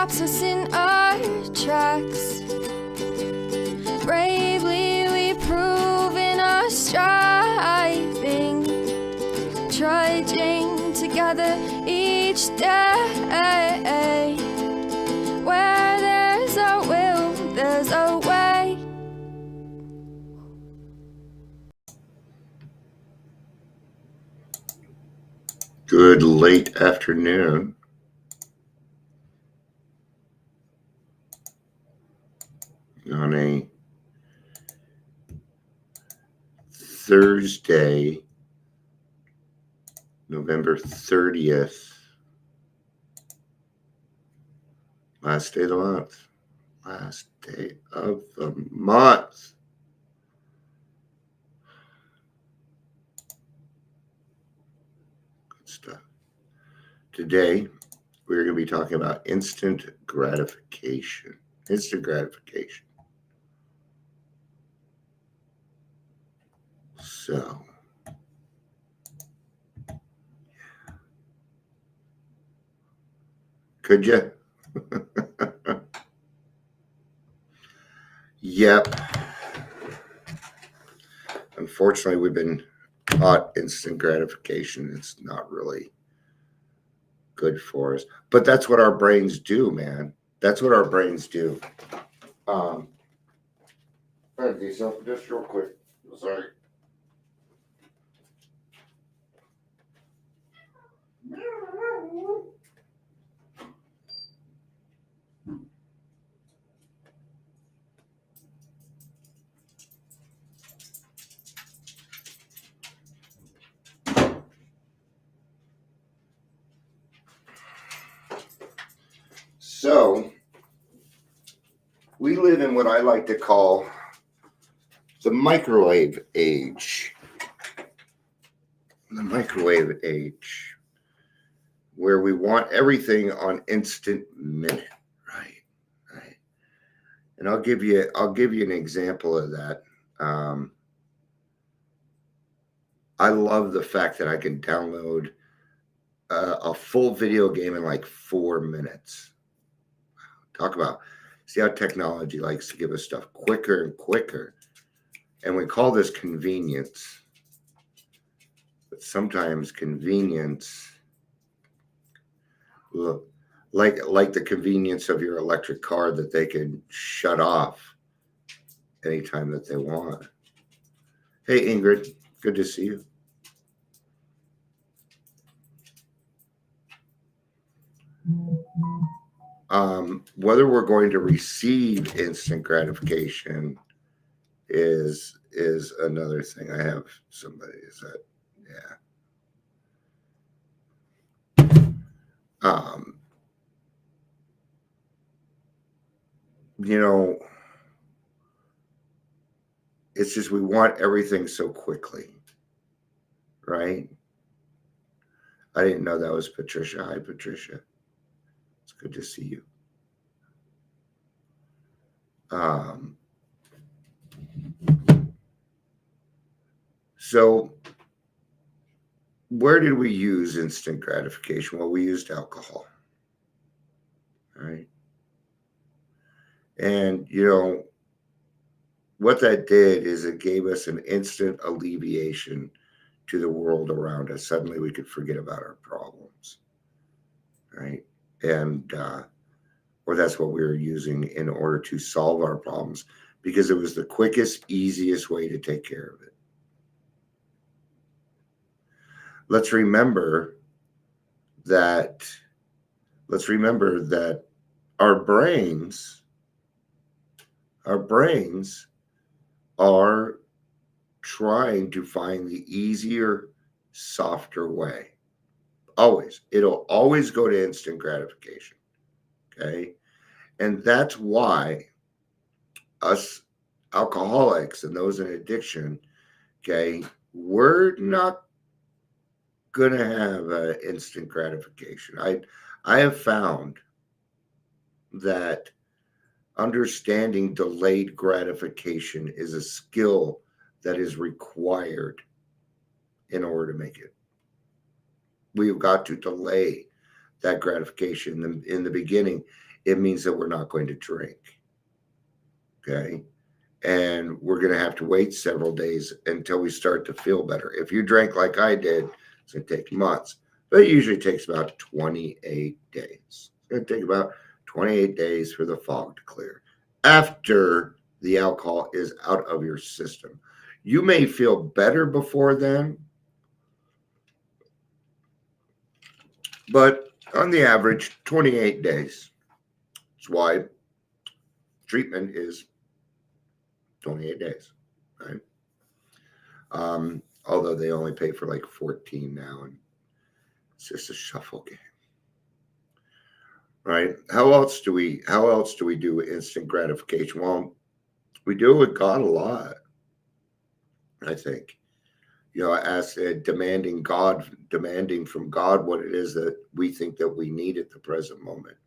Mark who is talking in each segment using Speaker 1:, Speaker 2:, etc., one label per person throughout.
Speaker 1: stops us in our tracks. Bravely we prove in our striving, trudging together each day. Where there's a will, there's a way.
Speaker 2: Good late afternoon. On a Thursday, November 30th, last day of the month. Last day of the month. Good stuff. Today, we're going to be talking about instant gratification. Instant gratification. So, could you? Yep. Unfortunately, we've been taught instant gratification. It's not really good for us. But that's what our brains do, man. That's what our brains do. Just real quick. Sorry. So, we live in what I like to call the microwave age. The microwave age, where we want everything on instant minute, right. And I'll give you an example of that. I love the fact that I can download a full video game in like 4 minutes. See how technology likes to give us stuff quicker and quicker. And we call this convenience. But sometimes convenience, look, like the convenience of your electric car that they can shut off anytime that they want. Hey, Ingrid, good to see you. Whether we're going to receive instant gratification is another thing. I have somebody. Is that yeah? It's just we want everything so quickly, right? I didn't know that was Patricia. Hi, Patricia. It's good to see you. So where did we use instant gratification? Well, we used alcohol, right? And, what that did is it gave us an instant alleviation to the world around us. Suddenly we could forget about our problems, right? And, or that's what we were using in order to solve our problems, because it was the quickest, easiest way to take care of it. Let's remember that our brains are trying to find the easier, softer way. Always. It'll always go to instant gratification. Okay. And that's why us alcoholics and those in addiction, okay, we're not going to have instant gratification. I have found that understanding delayed gratification is a skill that is required in order to make it. We've got to delay that gratification in the beginning it means that we're not going to drink. Okay. And we're going to have to wait several days until we start to feel better. If you drank like I did, it's going to take months, but it usually takes about 28 days. It's going to take about 28 days for the fog to clear after the alcohol is out of your system. You may feel better before then, but on the average, 28 days. That's why treatment is 28 days, right? Although they only pay for like 14 now, and it's just a shuffle game, right? How else do we do instant gratification? Well, we do it with God a lot, I think. As demanding from God what it is that we think that we need at the present moment.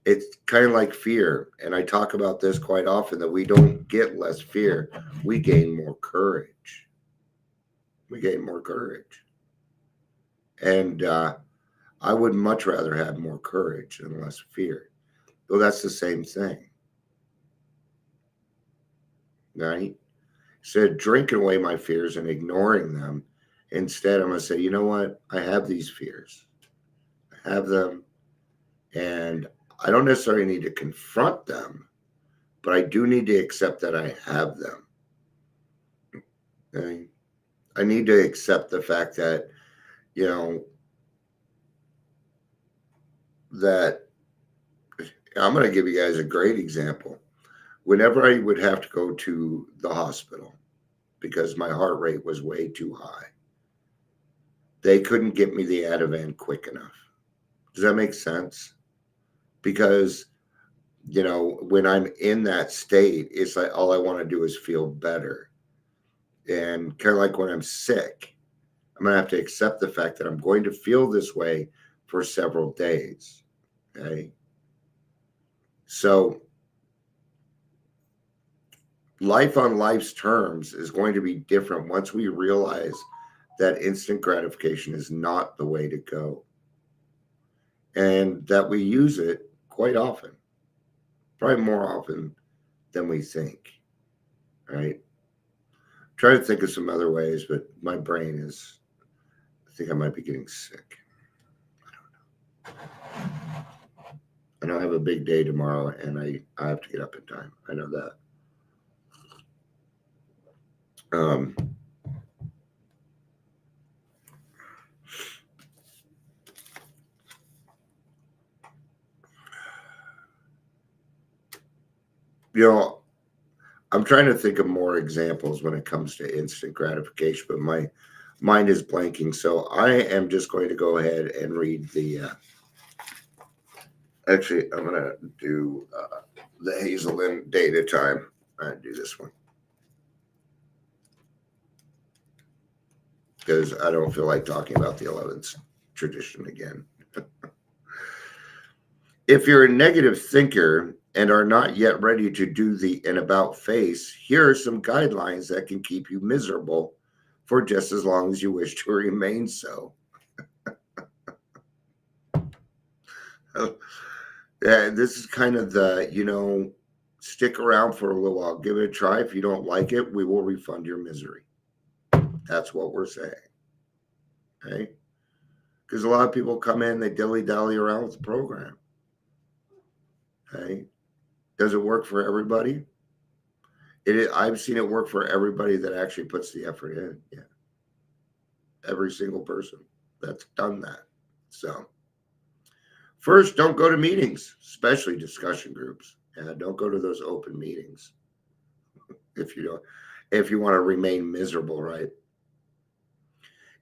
Speaker 2: It's kind of like fear, and I talk about this quite often, that we don't get less fear, we gain more courage. And I would much rather have more courage than less fear. Well, that's the same thing, right? Instead of drinking away my fears and ignoring them, instead I'm going to say, you know what? I have these fears. I have them, and I don't necessarily need to confront them, but I do need to accept that I have them. Okay? I need to accept the fact that, that I'm going to give you guys a great example. Whenever I would have to go to the hospital because my heart rate was way too high, they couldn't get me the Ativan quick enough. Does that make sense? Because, when I'm in that state, it's like all I want to do is feel better. And kind of like when I'm sick, I'm going to have to accept the fact that I'm going to feel this way for several days. Okay. So life on life's terms is going to be different once we realize that instant gratification is not the way to go, and that we use it quite often, probably more often than we think, right? Try to think of some other ways, but my brain is, I think I might be getting sick. I know I have a big day tomorrow, and I have to get up in time. I know that. I'm trying to think of more examples when it comes to instant gratification, but my mind is blanking. So I am just going to go ahead and read the. Actually, I'm going to do the Hazelden data time. I do this one because I don't feel like talking about the 11th tradition again. If you're a negative thinker and are not yet ready to do the and about face, here are some guidelines that can keep you miserable for just as long as you wish to remain so. This is kind of the, stick around for a little while, give it a try. If you don't like it, we will refund your misery. That's what we're saying. Okay? Because a lot of people come in, they dilly-dally around with the program. Okay? Does it work for everybody? I've seen it work for everybody that actually puts the effort in. Yeah. Every single person that's done that. So first, don't go to meetings, especially discussion groups. Don't go to those open meetings if you want to remain miserable, right?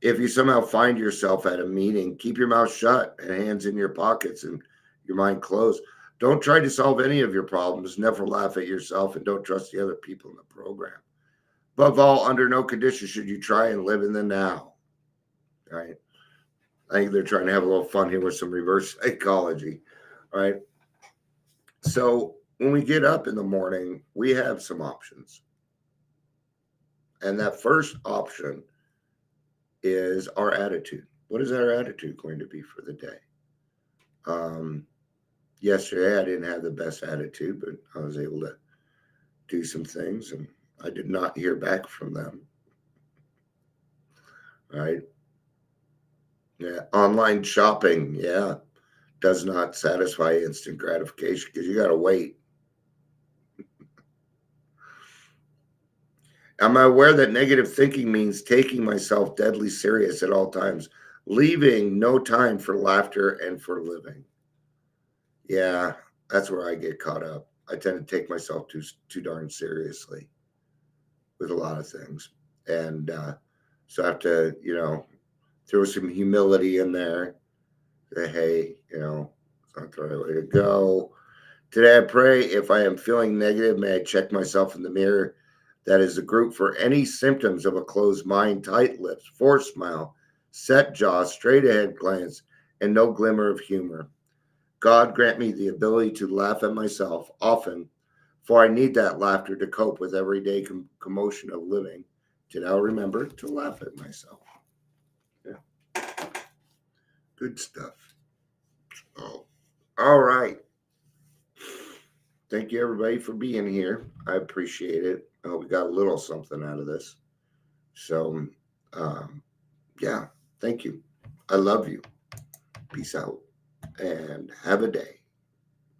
Speaker 2: If you somehow find yourself at a meeting, keep your mouth shut and hands in your pockets and your mind closed. Don't try to solve any of your problems. Never laugh at yourself, and don't trust the other people in the program. Above all, under no condition should you try and live in the now. Right? I think they're trying to have a little fun here with some reverse psychology. Right? So when we get up in the morning, we have some options. And that first option is our attitude. What is our attitude going to be for the day? Yesterday I didn't have the best attitude, but I was able to do some things, and I did not hear back from them. Right? Yeah. Online shopping, yeah, does not satisfy instant gratification because you got to wait. Am I aware that negative thinking means taking myself deadly serious at all times, leaving no time for laughter and for living? Yeah, that's where I get caught up. I tend to take myself too darn seriously with a lot of things, and so I have to, throw some humility in there. Say, hey, it's not the right way to go. Today I pray if I am feeling negative, may I check myself in the mirror. That is the group for any symptoms of a closed mind, tight lips, forced smile, set jaw, straight ahead glance, and no glimmer of humor. God grant me the ability to laugh at myself often, for I need that laughter to cope with everyday commotion of living. To now remember to laugh at myself. Yeah, good stuff. Oh, all right. Thank you, everybody, for being here. I appreciate it. I hope we got a little something out of this. So, um, yeah, thank you. I love you. Peace out and have a day.